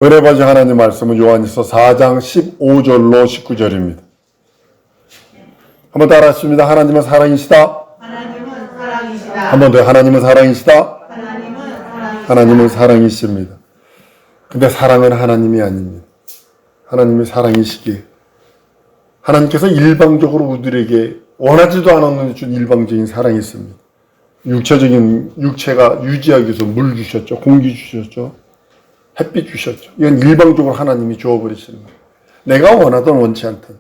은혜 받으신 하나님 말씀은 요한일서 4장 15절로 19절입니다. 한번 따라 하십니다. 하나님은 사랑이시다. 하나님은 사랑이시다. 한 번 더. 하나님은 사랑이시다. 하나님은 사랑이시다. 하나님은 사랑이십니다. 근데 사랑은 하나님이 아닙니다. 하나님이 사랑이시기에 하나님께서 일방적으로 우리에게 원하지도 않았는데 준 일방적인 사랑이 있습니다. 육체가 유지하기 위해서 물 주셨죠. 공기 주셨죠. 햇빛 주셨죠. 이건 일방적으로 하나님이 주어버리시는 거예요. 내가 원하든 원치 않든.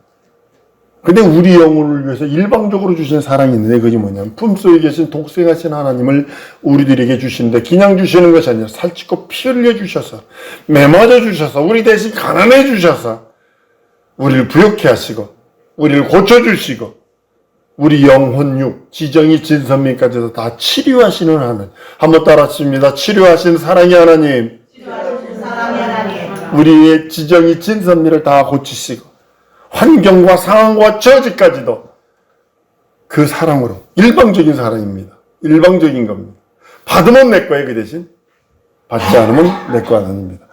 근데 우리 영혼을 위해서 일방적으로 주신 사랑이 있는데 그게 뭐냐면 품속에 계신 독생하신 하나님을 우리들에게 주시는데 그냥 주시는 것이 아니라 살찌고 피 흘려 주셔서 매맞아 주셔서 우리 대신 가난해 주셔서 우리를 부욕해 하시고 우리를 고쳐주시고 우리 영혼육 지정이 진선미까지도 다 치료하시는 하나님. 한번 따라하십니다. 치료하신 사랑의 하나님. 우리의 지정이 진선미를 다 고치시고 환경과 상황과 처지까지도 그 사랑으로 일방적인 사랑입니다. 일방적인 겁니다. 받으면 내 거예요. 그 대신 받지 않으면 내 거 아닙니다.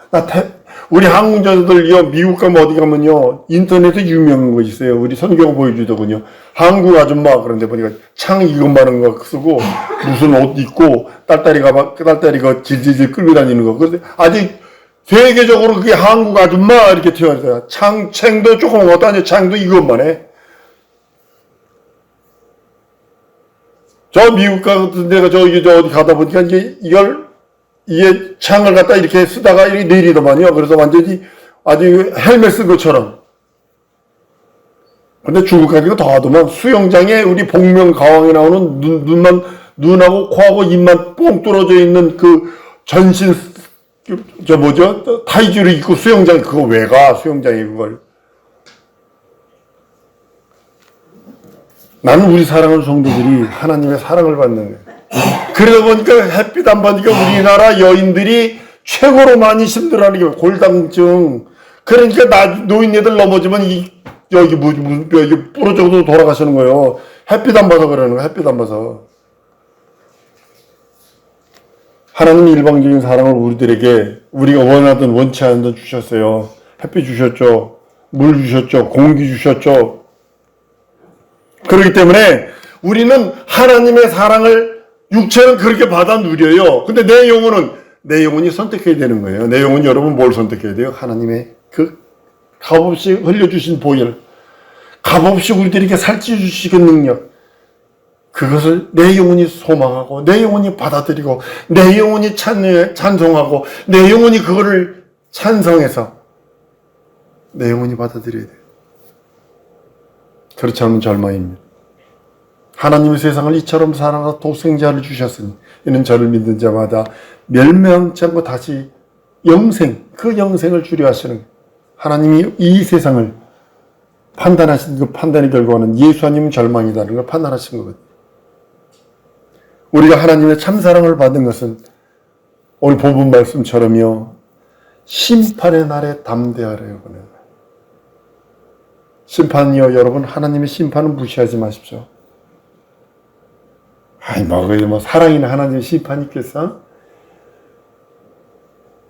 우리 한국 여자들 미국 가면 어디 가면요 인터넷에 유명한 거 있어요. 우리 선교가 보여주더군요. 한국 아줌마 그런데 보니까 창 이것만한 거 쓰고 무슨 옷 입고 딸딸이가 질질질 끌고 다니는 거. 그런데 아직 세계적으로 그게 한국 아줌마 이렇게 튀어나와요. 챙도 조금 어떠냐 창도 이것만 해. 저 미국 같은 데가 어디 가다 보니까 이게 창을 갖다 이렇게 쓰다가 이렇게 내리더만요. 그래서 완전히 아주 헬멧 쓴 것처럼. 근데 중국 가니까 더 하더만 수영장에 우리 복면가왕에 나오는 눈하고 코하고 입만 뽕 뚫어져 있는 그 전신 타이즈를 입고 수영장 그거 왜 가? 수영장에 그걸. 나는 우리 사랑하는 성도들이 하나님의 사랑을 받는 거예요. 그러다 보니까 햇빛 안 받으니까 우리나라 여인들이 최고로 많이 힘들어하는 게 골다공증. 그러니까 노인네들 넘어지면 여기 무슨 뼈 이게 부러져도 돌아가시는 거예요. 햇빛 안 봐서 그러는 거예요. 햇빛 안 봐서. 하나님이 일방적인 사랑을 우리들에게 우리가 원하든 원치 않든 주셨어요. 햇빛 주셨죠. 물 주셨죠. 공기 주셨죠. 그렇기 때문에 우리는 하나님의 사랑을 육체는 그렇게 받아 누려요. 근데 내 영혼이 선택해야 되는 거예요. 내 영혼이 여러분 뭘 선택해야 돼요? 하나님의 그 값없이 흘려주신 보혈, 값없이 우리들에게 살찌주시는 능력, 그것을 내 영혼이 소망하고 내 영혼이 받아들이고 내 영혼이 찬송하고 내 영혼이 그거를 찬성해서 내 영혼이 받아들여야 돼요. 그렇지 않으면 절망입니다. 하나님의 세상을 이처럼 사랑하사 독생자를 주셨으니 이는 저를 믿는 자마다 멸망치 않고 다시 그 영생을 주려 하시는 거예요. 하나님이 이 세상을 판단하신 그 판단의 결과는 예수 아니면 절망이다라는 걸 판단하신 거거든요. 우리가 하나님의 참사랑을 받은 것은 오늘 본문 말씀처럼요. 심판의 날에 담대하래요. 심판이요. 여러분 하나님의 심판은 무시하지 마십시오. 사랑이나 하나님의 심판이 있겠어?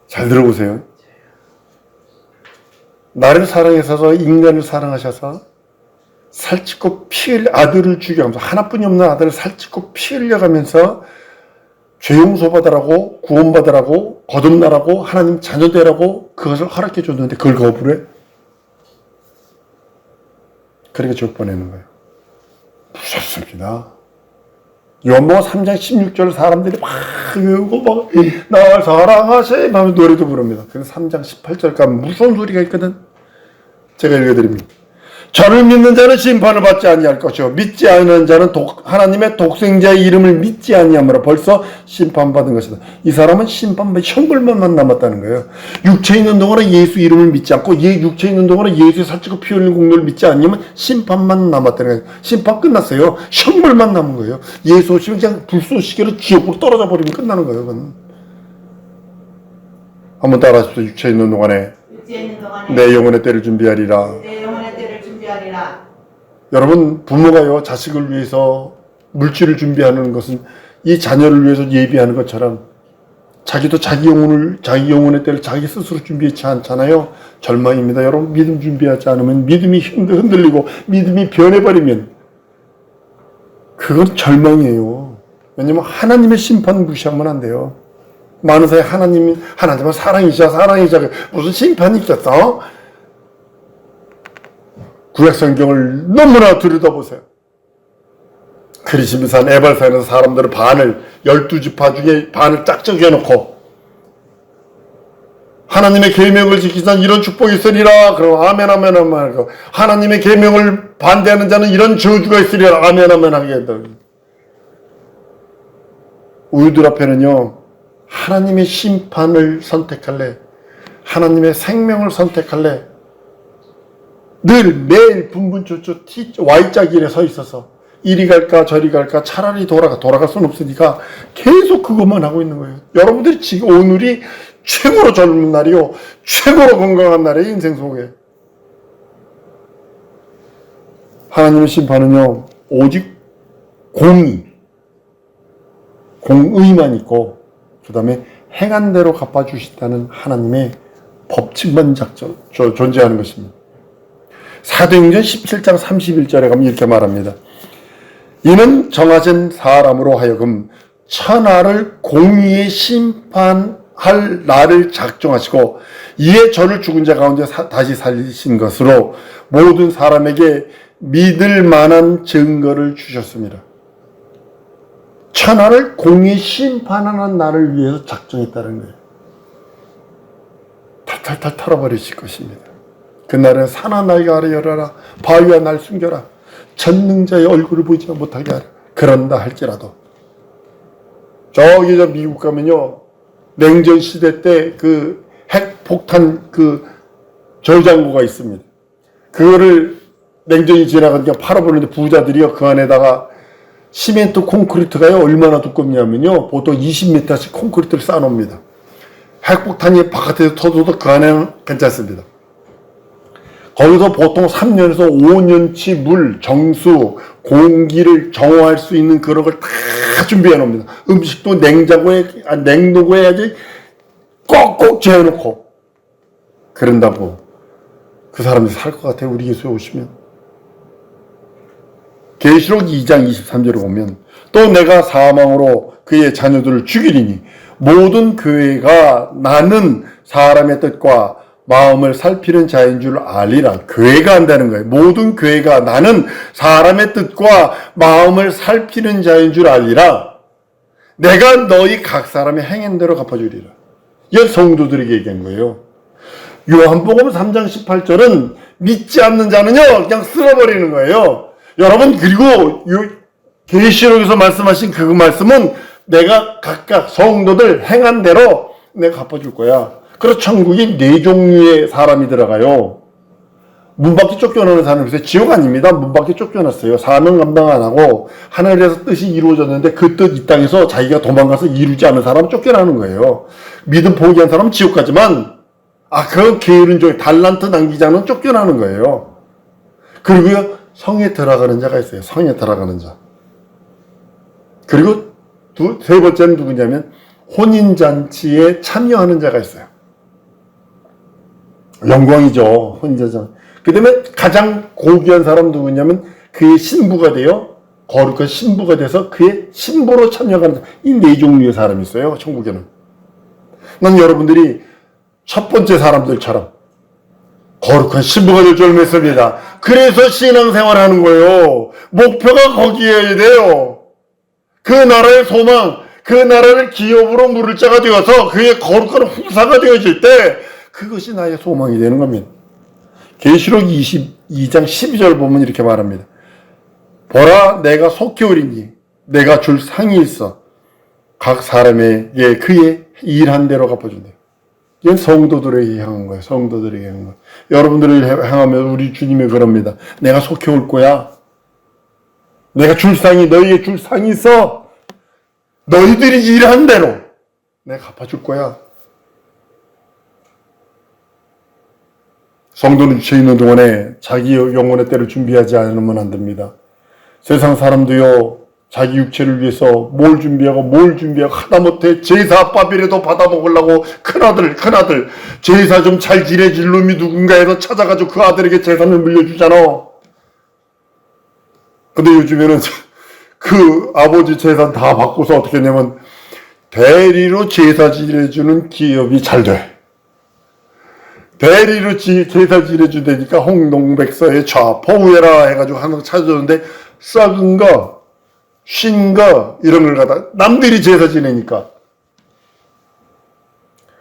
잘 들어보세요. 나를 사랑하셔서 인간을 사랑하셔서 살찌고 아들을 죽여가면서 하나뿐이 없는 아들을 살찌고 피 흘려가면서 죄 용서받으라고 구원받으라고 거듭나라고 하나님 자녀 되라고 그것을 허락해 줬는데 그걸 거부를 해? 그러니까 적 보내는 거예요. 무섭습니다. 요한복음 3장 16절 사람들이 막 외우고 날 사랑하세 하면서 노래도 부릅니다. 그래서 3장 18절 가면 무서운 소리가 있거든. 제가 읽어드립니다. 저를 믿는 자는 심판을 받지 아니할 것이요 믿지 않는 자는 하나님의 독생자의 이름을 믿지 아니하므로 벌써 심판받은 것이다. 이 사람은 심판받은 형벌만 남았다는 거예요. 육체에 있는 동안은 예수 이름을 믿지 않고 육체에 있는 동안은 예수의 살찌고 피 흘리는 공로를 믿지 않으면 심판만 남았다는 거예요. 심판 끝났어요. 형벌만 남은 거예요. 예수 오시면 그냥 불쏘시개로 지옥으로 떨어져 버리면 끝나는 거예요. 그건. 한번 따라하십시오. 육체에 있는 동안에 내 영혼의 때를 준비하리라. 여러분 부모가요 자식을 위해서 물질을 준비하는 것은 이 자녀를 위해서 예비하는 것처럼 자기도 자기 영혼의 때를 자기 스스로 준비하지 않잖아요. 절망입니다. 여러분, 믿음 준비하지 않으면, 믿음이 흔들리고 믿음이 변해버리면 그건 절망이에요. 왜냐면 하나님의 심판 무시하면 안 돼요. 많은 사람이 하나님은 사랑이자 무슨 심판이 있겠어? 구약성경을 너무나 들여다보세요. 그리시미산 에발산에서 사람들을 12지파 중에 반을 짝짝 해놓고 하나님의 계명을 지키는 자는 이런 축복이 있으리라. 그럼 아멘 아멘 아멘 하고, 하나님의 계명을 반대하는 자는 이런 저주가 있으리라. 아멘 아멘 하게 한다. 우리들 앞에는요, 하나님의 심판을 선택할래, 하나님의 생명을 선택할래, 늘 매일 분분초초 Y자길에 서 있어서 이리 갈까 저리 갈까, 차라리 돌아갈 수는 없으니까 계속 그것만 하고 있는 거예요. 여러분들이 지금 오늘이 최고로 젊은 날이요, 최고로 건강한 날이에요. 인생 속에 하나님의 심판은요, 오직 공의만 있고, 그 다음에 행한 대로 갚아주신다는 하나님의 법칙만 존재하는 것입니다. 사도행전 17장 31절에 가면 이렇게 말합니다. 이는 정하신 사람으로 하여금 천하를 공의에 심판할 날을 작정하시고, 이에 저를 죽은 자 가운데 다시 살리신 것으로 모든 사람에게 믿을 만한 증거를 주셨습니다. 천하를 공의 심판하는 날을 위해서 작정했다는 거예요. 탈탈탈 털어버리실 것입니다. 그날은 산아 날 가려라, 바위와 날 숨겨라, 전능자의 얼굴을 보지 못하게 하라. 그런다 할지라도, 저기 저 미국 가면요, 냉전 시대 때 그 핵폭탄 그 저장고가 있습니다. 그거를 냉전이 지나가니까 팔아보는데, 부자들이요, 그 안에다가 시멘트 콘크리트가요, 얼마나 두껍냐면요, 보통 20m씩 콘크리트를 쌓아놓습니다. 핵폭탄이 바깥에서 터져도 그 안에는 괜찮습니다. 거기서 보통 3년에서 5년치 물, 정수, 공기를 정화할 수 있는 그런 걸 다 준비해 놓습니다. 음식도 냉동고에 해야지 꼭꼭 재워놓고. 그런다고 그 사람이 살 것 같아요, 우리 예수에 오시면. 계시록 2장 23절을 보면, 또 내가 사망으로 그의 자녀들을 죽이리니 모든 교회가 나는 사람의 뜻과 마음을 살피는 자인 줄 알리라. 교회가 한다는 거예요. 모든 교회가 나는 사람의 뜻과 마음을 살피는 자인 줄 알리라. 내가 너희 각 사람의 행한 대로 갚아주리라. 이건 성도들에게 얘기한 거예요. 요한복음 3장 18절은 믿지 않는 자는요, 그냥 쓸어버리는 거예요. 여러분, 그리고 계시록에서 말씀하신 그 말씀은 내가 각각 성도들 행한 대로 내가 갚아줄 거야. 그래서 천국이 4종류의 사람이 들어가요. 문 밖에 쫓겨나는 사람이 있어요. 지옥 아닙니다. 문 밖에 쫓겨났어요. 사명 감당 안 하고 하늘에서 뜻이 이루어졌는데 그 뜻 이 땅에서 자기가 도망가서 이루지 않은 사람은 쫓겨나는 거예요. 믿음 포기한 사람은 지옥 가지만, 그건 게으른 종이 달란트 남기자는 쫓겨나는 거예요. 그리고 성에 들어가는 자가 있어요. 성에 들어가는 자. 그리고 세 번째는 누구냐면 혼인잔치에 참여하는 자가 있어요. 영광이죠, 혼인잔치. 그 다음에 가장 고귀한 사람 누구냐면 그의 신부가 돼요. 거룩한 신부가 돼서 그의 신부로 참여하는 자. 이 4종류의 사람이 있어요, 천국에는. 난 여러분들이 첫 번째 사람들처럼 거룩한 신부가 될 줄 믿습니다. 그래서 신앙생활 하는 거예요. 목표가 거기에야 돼요. 그 나라의 소망, 그 나라를 기업으로 물을 자가 되어서 그의 거룩한 후사가 되어질 때 그것이 나의 소망이 되는 겁니다. 계시록 22장 12절 보면 이렇게 말합니다. 보라, 내가 속히 오리니 내가 줄 상이 있어 각 사람에게 그의 일한 대로 갚아준다. 이건 성도들에게 향한 거예요. 성도들에게 향한 거예요. 여러분들을 향하면 우리 주님이 그럽니다. 내가 속히 올 거야. 내가 줄 상이, 너희에게 줄 상이 있어. 너희들이 일한 대로 내가 갚아줄 거야. 성도는 주체 있는 동안에 자기 영혼의 때를 준비하지 않으면 안 됩니다. 세상 사람도요, 자기 육체를 위해서 뭘 준비하고 하다못해 제사밥이라도 받아먹으려고 큰아들 제사 좀 잘 지내줄 놈이 누군가 해서 찾아가지고 그 아들에게 재산을 물려주잖아. 근데 요즘에는 그 아버지 재산 다 받고서 어떻게 했냐면 대리로 제사 지내주는 기업이 잘 돼. 대리로 제사 지내주다니까 홍동백서에 좌포우해라 해가지고 하나 찾아줬는데 썩은 거, 쉰 거 이런 걸 갖다 남들이 제사 지내니까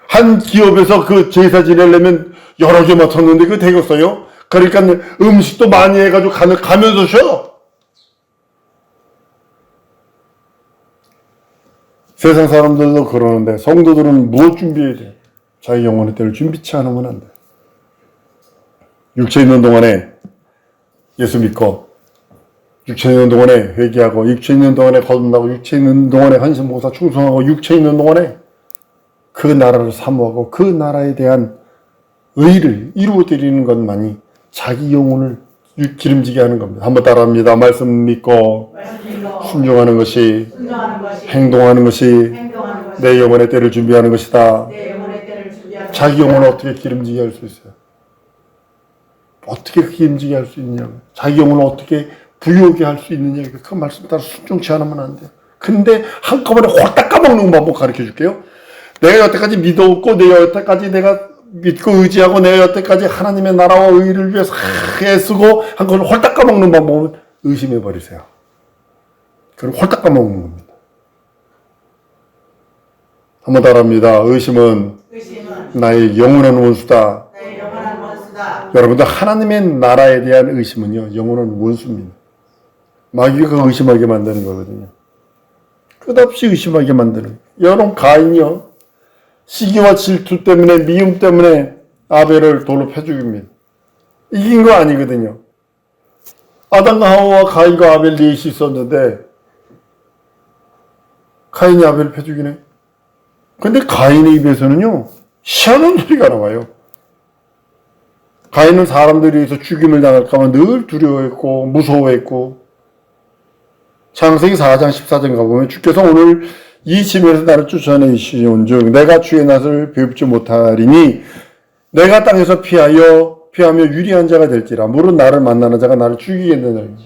한 기업에서 그 제사 지내려면 여러 개 맡았는데 그거 되겠어요? 그러니까 음식도 많이 해가지고 가면서 쉬어. 세상 사람들도 그러는데 성도들은 무엇 준비해야 돼? 자기 영혼의 때를 준비치 않으면 안 돼. 육체 있는 동안에 예수 믿고 육체 있는 동안에 회개하고 육체 있는 동안에 거듭나고 육체 있는 동안에 헌신봉사 충성하고 육체 있는 동안에 그 나라를 사모하고 그 나라에 대한 의를 이루어드리는 것만이 자기 영혼을 기름지게 하는 겁니다. 한번 따라합니다. 말씀 믿고 순종하는 것이 행동하는 것이 내 영혼의 때를 준비하는 것이다. 자기 영혼을 어떻게 기름지게 할 수 있어요? 어떻게 기름지게 할 수 있냐고. 자기 영혼을 어떻게 부유하게 할 수 있느냐. 그 말씀 따라 순종치 않으면 안 돼요. 근데 한꺼번에 홀딱 까먹는 방법 가르쳐 줄게요. 내가 여태까지 믿어왔고, 내가 여태까지 내가 믿고 의지하고, 내가 여태까지 하나님의 나라와 의를 위해서 애쓰고 한 걸 홀딱 까먹는 방법은 의심해 버리세요. 그럼 홀딱 까먹는 겁니다. 한번 따라합니다. 의심은 나의 영원한 원수다. 여러분들 하나님의 나라에 대한 의심은요, 영원한 원수입니다. 마귀가 의심하게 만드는 거거든요. 끝없이 의심하게 만드는. 여러분 가인이요, 시기와 질투 때문에, 미움 때문에 아벨을 돌로 패 죽입니다. 이긴 거 아니거든요. 아담과 하와와 가인과 아벨 넷이 있었는데 가인이 아벨을 패 죽이네. 근데 가인의 입에서는요, 희한한 소리가 나와요. 가인은 사람들이 의해서 죽임을 당할까봐 늘 두려워했고 무서워했고, 창세기 4장 14장 가보면 주께서 오늘 이 집에서 나를 쫓아내시온 즉 내가 주의 낯을 배웁지 못하리니 내가 땅에서 피하며 유리한 자가 될지라. 물은 나를 만나는 자가 나를 죽이겠느냐.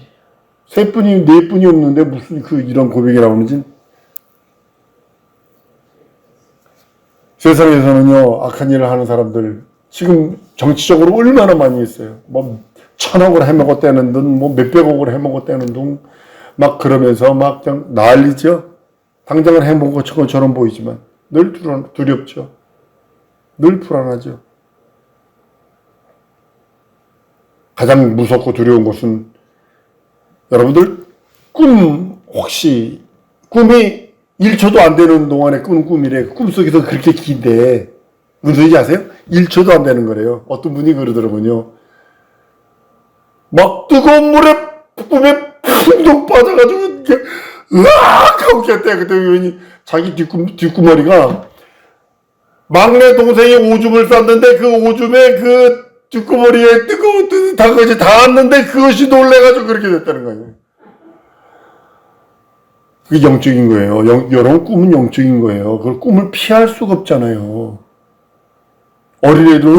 네 분이 없는데 무슨 이런 고백이 나오는지. 세상에서는요, 악한 일을 하는 사람들 지금 정치적으로 얼마나 많이 있어요. 뭐 1,000억을 해먹었다는 둥, 뭐 몇백억을 해먹었다는 둥, 막 그러면서 막 난리죠. 당장은 해먹은 것처럼 보이지만 늘 두렵죠. 늘 불안하죠. 가장 무섭고 두려운 것은 여러분들 혹시 꿈이 1초도 안 되는 동안에 꾸는 꿈이래. 꿈속에서 그렇게 긴데 무슨 소리인지 아세요? 1초도 안 되는 거래요. 어떤 분이 그러더라고요. 막 뜨거운 물에 꿈에 풍덩 빠져가지고 으악 하고 깼대. 그때 자기 뒷구머리가 막내 동생이 오줌을 쌌는데 그 오줌에 그 뒷구머리에 뜨거운 것이 닿았는데 그것이 놀래가지고 그렇게 됐다는 거예요. 그게 영적인 거예요. 여러분 꿈은 영적인 거예요. 그걸 꿈을 피할 수가 없잖아요. 어린애들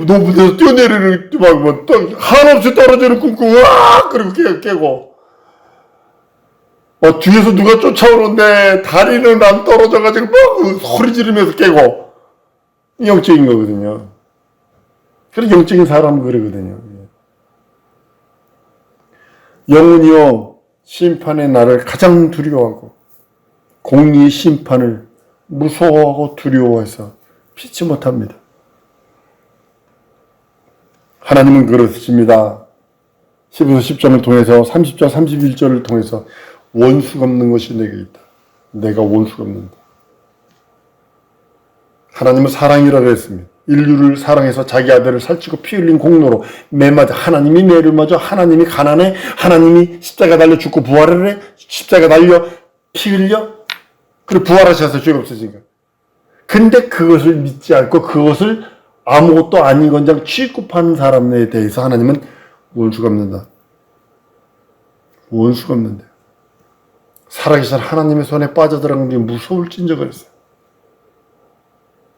높은 데서 뛰어내리는 막 한없이 떨어지는 꿈 꾸고 으악 그리고 깨고 뒤에서 누가 쫓아오는데 다리는 안 떨어져가지고 막 소리 지르면서 깨고. 영적인 거거든요. 그래서 영적인 사람은 그러거든요. 영혼이요, 심판의 날을 가장 두려워하고 공의의 심판을 무서워하고 두려워해서 피치 못합니다. 하나님은 그러십니다. 15절 10절을 통해서 30절 31절을 통해서 원수가 없는 것이 내게 있다. 내가 원수가 없는다. 하나님은 사랑이라고 했습니다. 인류를 사랑해서 자기 아들을 살찌고 피 흘린 공로로 매맞아. 하나님이 매를 맞아. 하나님이 가난해. 하나님이 십자가 달려 죽고 부활을 해. 십자가 달려 피 흘려. 그리고 부활하셔서 죄가 없어지니까. 근데 그것을 믿지 않고 그것을 아무것도 아닌 건장 취급하는 사람에 대해서 하나님은 원수가 없는다. 원수가 없는데 살아계신 하나님의 손에 빠져들어간 게 무서울진저 그랬어요.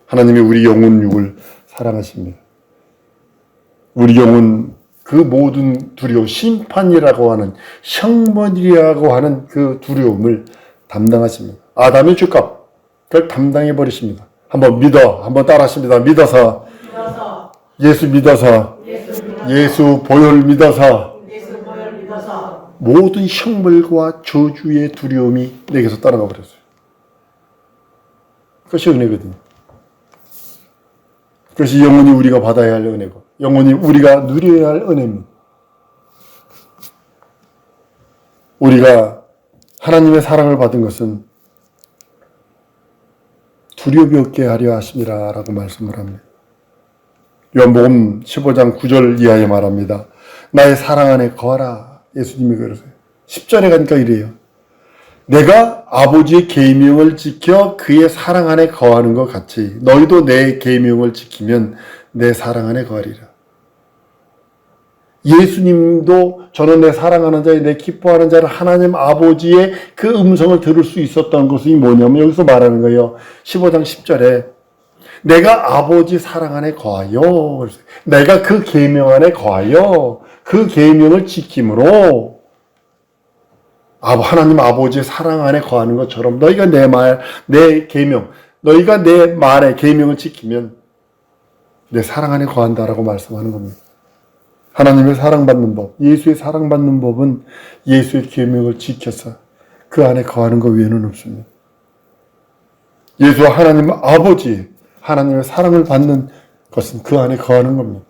하나님이 우리 영혼 육을 사랑하십니다. 우리 영혼 그 모든 두려움, 심판이라고 하는 형벌이라고 하는 그 두려움을 담당하십니다. 아담의 죄값 그걸 담당해 버리십니다. 한번 따라하십니다. 믿어서 예수 믿어서 예수 보혈 믿어서 모든 형벌과 저주의 두려움이 내게서 떠나가 버렸어요. 그것이 은혜거든요. 그것이 영원히 우리가 받아야 할 은혜고 영원히 우리가 누려야 할 은혜입니다. 우리가 하나님의 사랑을 받은 것은 두려움이 없게 하려 하심이라 라고 말씀을 합니다. 요한복음 15장 9절 이하에 말합니다. 나의 사랑 안에 거하라. 예수님이 그러세요. 10절에 가니까 이래요. 내가 아버지의 계명을 지켜 그의 사랑 안에 거하는 것 같이 너희도 내 계명을 지키면 내 사랑 안에 거하리라. 예수님도 저는 내 사랑하는 자에 내 기뻐하는 자를 하나님 아버지의 그 음성을 들을 수 있었던 것이 뭐냐면 여기서 말하는 거예요. 15장 10절에 내가 아버지 사랑 안에 거하여 내가 그 계명 안에 거하여 그 계명을 지킴으로 하나님 아버지의 사랑 안에 거하는 것처럼 너희가 내 계명, 너희가 내 말의 계명을 지키면 내 사랑 안에 거한다라고 말씀하는 겁니다. 하나님의 사랑받는 법, 예수의 사랑받는 법은 예수의 계명을 지켜서 그 안에 거하는 것 외에는 없습니다. 예수와 하나님 아버지, 하나님의 사랑을 받는 것은 그 안에 거하는 겁니다.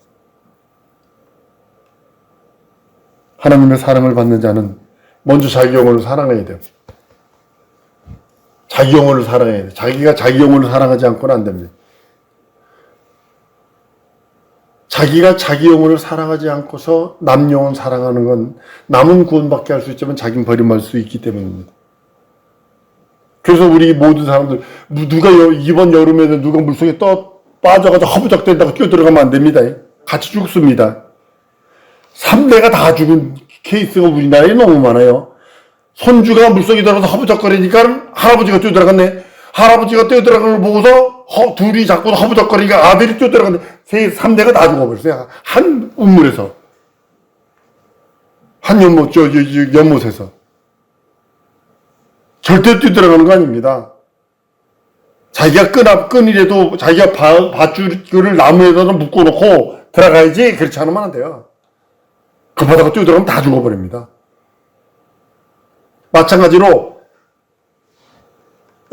하나님의 사랑을 받는 자는 먼저 자기 영혼을 사랑해야 돼요. 자기 영혼을 사랑해야 돼요. 자기가 자기 영혼을 사랑하지 않고는 안 됩니다. 자기가 자기 영혼을 사랑하지 않고서 남 영혼 사랑하는 건 남은 구원받게 할 수 있지만 자기는 버림받을 수 있기 때문입니다. 그래서 우리 모든 사람들 누가 이번 여름에는 누가 물속에 빠져가지고 허부적된다고 뛰어들어가면 안 됩니다. 같이 죽습니다. 3대가 다 죽은 케이스가 우리나라에 너무 많아요. 손주가 물속에 들어가서 허부적거리니까 할아버지가 뛰어들어갔네. 할아버지가 뛰어들어가는 걸 보고서 둘이 자꾸 허부적거리니까 아들이 뛰어들어갔네. 3대가 다 죽어버렸어요. 한 운물에서. 한 연못에서. 절대 뛰어들어가는 거 아닙니다. 자기가 끈이라도 자기가 밧줄을 나무에다가 묶어놓고 들어가야지. 그렇지 않으면 안 돼요. 급하다가 뛰어들어가면 다 죽어버립니다. 마찬가지로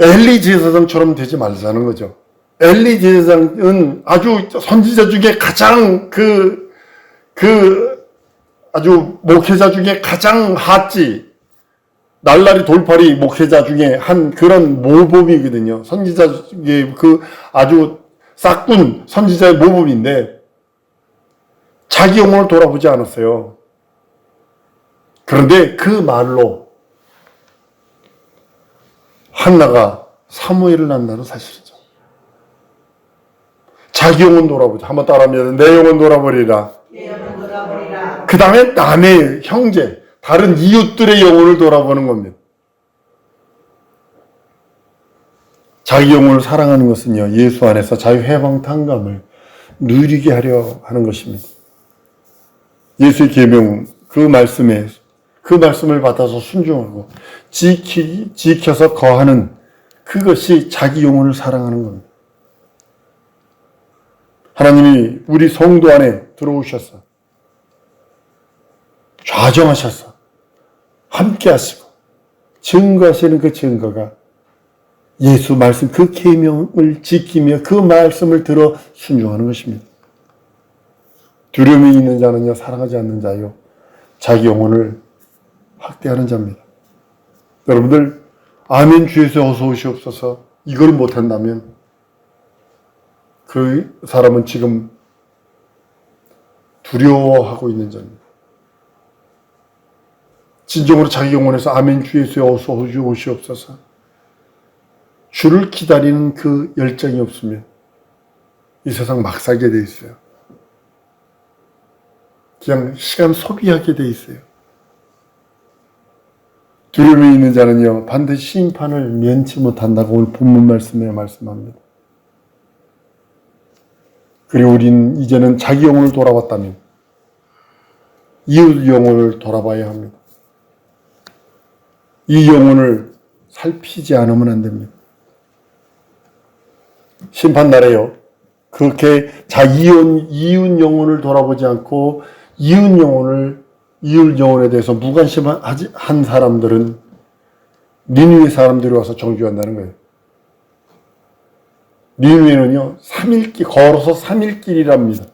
엘리 제사장처럼 되지 말자는 거죠. 엘리 제사장은 아주 선지자 중에 가장 아주 목회자 중에 가장 핫지, 날라리 돌팔이 목회자 중에 한 그런 모범이거든요. 선지자의 아주 싹군 선지자의 모범인데 자기 영혼을 돌아보지 않았어요. 그런데 그 말로 한나가 사무엘을 낳는다는 사실이죠. 자기 영혼 돌아보자. 한번 따라하면 내 영혼 돌아버리라. 그 다음에 남의 형제, 다른 이웃들의 영혼을 돌아보는 겁니다. 자기 영혼을 사랑하는 것은요, 예수 안에서 자유해방탄감을 누리게 하려 하는 것입니다. 예수의 계명, 그 말씀을 받아서 순종하고 지켜서 거하는 그것이 자기 영혼을 사랑하는 겁니다. 하나님이 우리 성도 안에 들어오셔서 좌정하셔서 함께 하시고 증거하시는 그 증거가 예수 말씀 그 계명을 지키며 그 말씀을 들어 순종하는 것입니다. 두려움이 있는 자는요 사랑하지 않는 자요 자기 영혼을 학대하는 자입니다. 여러분들 아멘 주에서 어서 오시옵소서 이걸 못한다면 그 사람은 지금 두려워하고 있는 자입니다. 진정으로 자기 영혼에서 아멘 주에서 어서 오시옵소서 주를 기다리는 그 열정이 없으면 이 세상 막 살게 돼 있어요. 그냥 시간 소비하게 돼 있어요. 두려움이 있는 자는요, 반드시 심판을 면치 못한다고 오늘 본문 말씀에 말씀합니다. 그리고 우리는 이제는 자기 영혼을 돌아봤다면 이웃 영혼을 돌아봐야 합니다. 이 영혼을 살피지 않으면 안 됩니다. 심판날에요, 그렇게 이웃 영혼을 돌아보지 않고 이웃 영혼에 대해서 무관심한 사람들은 니느웨 사람들이 와서 정죄한다는 거예요. 니느웨는요, 걸어서 3일 길이랍니다.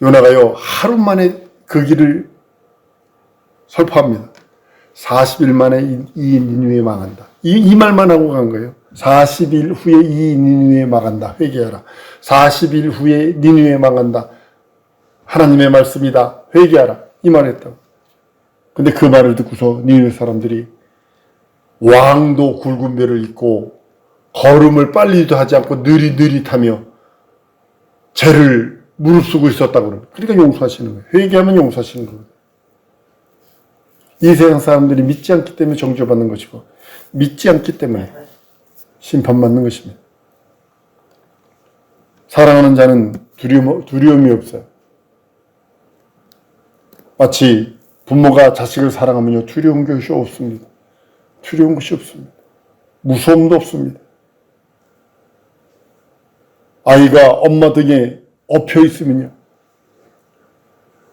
요나가요, 하루 만에 그 길을 설파합니다. 40일 만에 이 니느웨 망한다. 이 말만 하고 간 거예요. 40일 후에 이 니느웨 망한다. 회개하라. 40일 후에 니느웨 망한다. 하나님의 말씀이다. 회개하라. 이 말을 했다고. 근데 그 말을 듣고서 니느웨 사람들이 왕도 굵은 배를 입고 걸음을 빨리도 하지 않고 느릿느릿하며 죄를 무릅쓰고 있었다고 그럽니다. 그러니까 용서하시는 거예요. 회개하면 용서하시는 거예요. 이 세상 사람들이 믿지 않기 때문에 정죄받는 것이고 믿지 않기 때문에 심판받는 것입니다. 사랑하는 자는 두려움이 없어요. 마치 부모가 자식을 사랑하면요, 두려운 것이 없습니다. 두려운 것이 없습니다. 무서움도 없습니다. 아이가 엄마 등에 엎여 있으면요,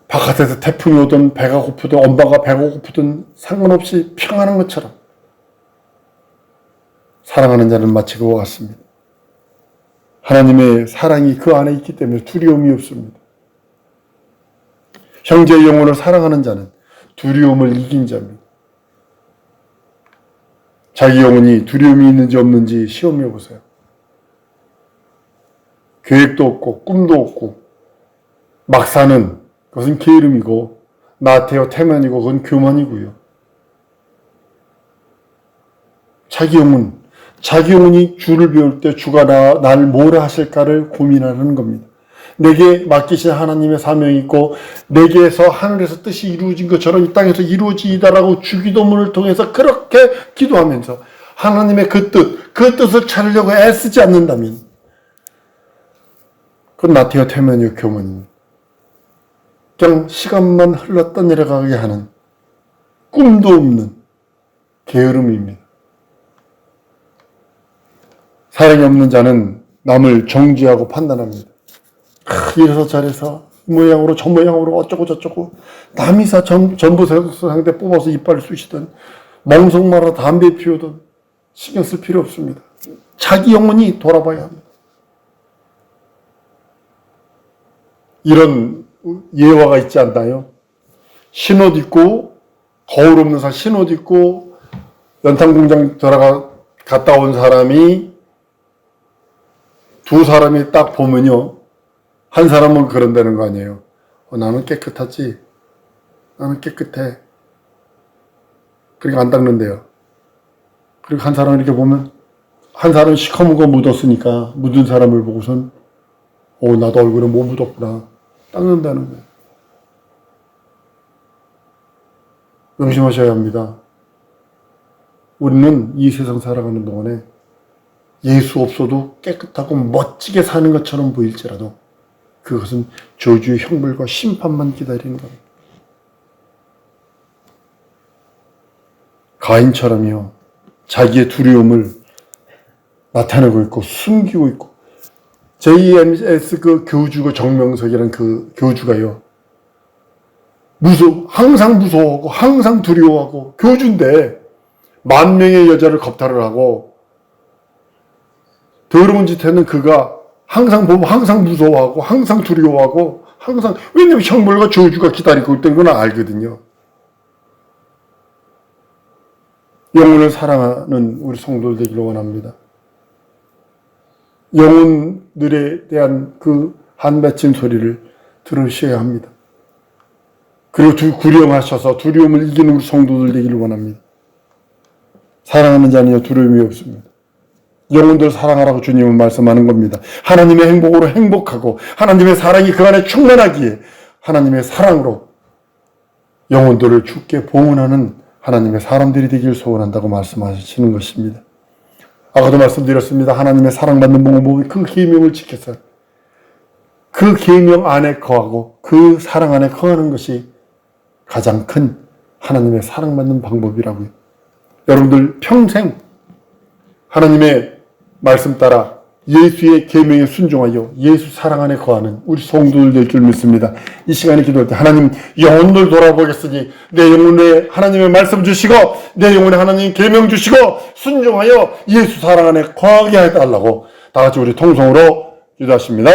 바깥에서 태풍이 오든 배가 고프든 엄마가 배가 고프든 상관없이 평안한 것처럼 사랑하는 자는 마치 그와 같습니다. 하나님의 사랑이 그 안에 있기 때문에 두려움이 없습니다. 형제의 영혼을 사랑하는 자는 두려움을 이긴 자입니다. 자기 영혼이 두려움이 있는지 없는지 시험해 보세요. 계획도 없고 꿈도 없고 막 사는 그것은 게으름이고 나태어 태만이고 그건 교만이고요. 자기 영혼이 주를 배울 때 주가 나를 뭐라 하실까를 고민하는 겁니다. 내게 맡기신 하나님의 사명이 있고 내게서 하늘에서 뜻이 이루어진 것처럼 이 땅에서 이루어지이다라고 주기도문을 통해서 그렇게 기도하면서 하나님의 그 뜻을 찾으려고 애쓰지 않는다면 그건 나태어 태만이요 교만입니다. 그냥 시간만 흘렀다 내려가게 하는 꿈도 없는 게으름입니다. 사랑이 없는 자는 남을 정죄하고 판단합니다. 이래서 저래서 이 모양으로 저 모양으로 어쩌고 저쩌고 남이사 전부 상대 뽑아서 이빨을 쑤시던 멍석 말아 담배 피우던 신경 쓸 필요 없습니다. 자기 영혼이 돌아봐야 합니다. 이런 예화가 있지 않나요? 신옷 입고 거울 없는 사람 신옷 입고 연탄공장 갔다 온 사람이 두 사람이 딱 보면요, 한 사람은 그런다는 거 아니에요. 나는 깨끗하지. 나는 깨끗해. 그러니까 안 닦는데요. 그리고 한 사람을 이렇게 보면 한 사람은 시커먼 묻었으니까 묻은 사람을 보고선 나도 얼굴에 뭐 묻었구나. 닦는다는 거예요. 명심하셔야 합니다. 우리는 이 세상 살아가는 동안에 예수 없어도 깨끗하고 멋지게 사는 것처럼 보일지라도 그것은 저주의 형벌과 심판만 기다리는 겁니다. 가인처럼요, 자기의 두려움을 나타내고 있고 숨기고 있고, JMS 그 교주가 정명석이라는 그 교주가요, 항상 무서워하고 항상 두려워하고 교주인데 10,000명의 여자를 겁탈을 하고 더러운 짓 했는 그가 항상 보면 항상 무서워하고 항상 두려워하고 항상, 왜냐면 형벌과 저주가 기다리고 있다는 건 알거든요. 영혼을 사랑하는 우리 성도들 되기를 원합니다. 영혼들에 대한 그 한맺힌 소리를 들으셔야 합니다. 그리고 구령하셔서 두려움을 이기는 우리 성도들 되기를 원합니다. 사랑하는 자는요, 두려움이 없습니다. 영혼들 사랑하라고 주님은 말씀하는 겁니다. 하나님의 행복으로 행복하고 하나님의 사랑이 그 안에 충만하기에 하나님의 사랑으로 영혼들을 주께 봉헌하는 하나님의 사람들이 되길 소원한다고 말씀하시는 것입니다. 아까도 말씀드렸습니다. 하나님의 사랑받는 방법이 그 계명을 지켜서 그 계명 안에 거하고 그 사랑 안에 거하는 것이 가장 큰 하나님의 사랑받는 방법이라고요. 여러분들 평생 하나님의 말씀 따라 예수의 계명에 순종하여 예수 사랑 안에 거하는 우리 성도들 될 줄 믿습니다. 이 시간에 기도할 때 하나님 영혼을 돌아보겠으니 내 영혼에 하나님의 말씀 주시고 내 영혼에 하나님 계명 주시고 순종하여 예수 사랑 안에 거하게 해달라고 다 같이 우리 통성으로 기도하십니다.